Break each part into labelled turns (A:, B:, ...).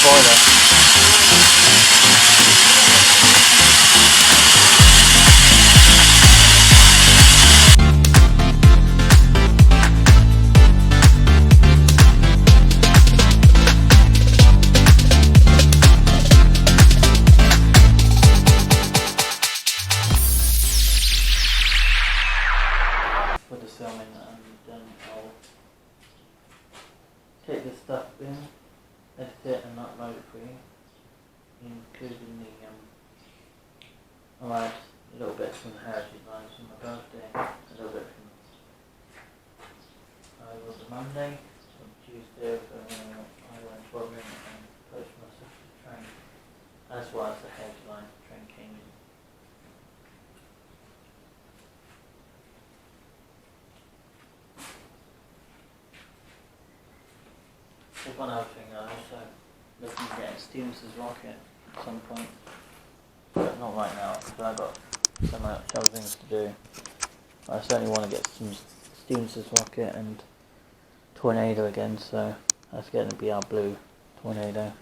A: boiler. For the filming, and then I'll take this stuff in, edit it and upload it for you, including the I'll add a little bit from the heritage lines from my birthday, a little bit from it was a Monday, on Tuesday I went swabbing and post myself to the train. That's why it's the heritage line, the train came in. There's one other thing I also looking at getting Stevenson's rocket at some point, but not right now because I've got so much other things to do. I certainly want to get some Stevenson's rocket and Tornado again, so that's going to be our blue Tornado.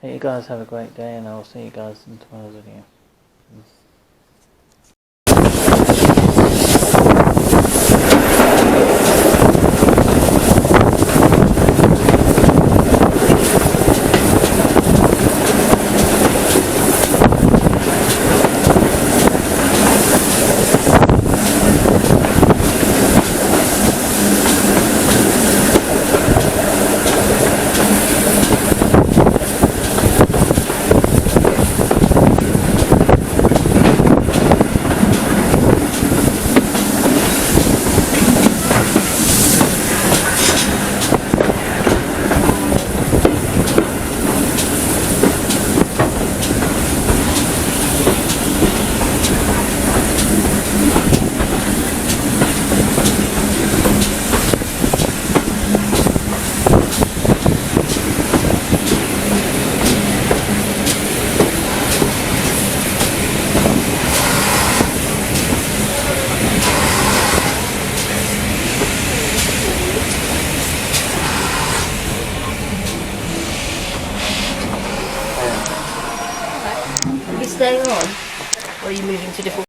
A: Hey, you guys have a great day, and I'll see you guys in tomorrow's video.
B: Are you staying on? Or are you moving to different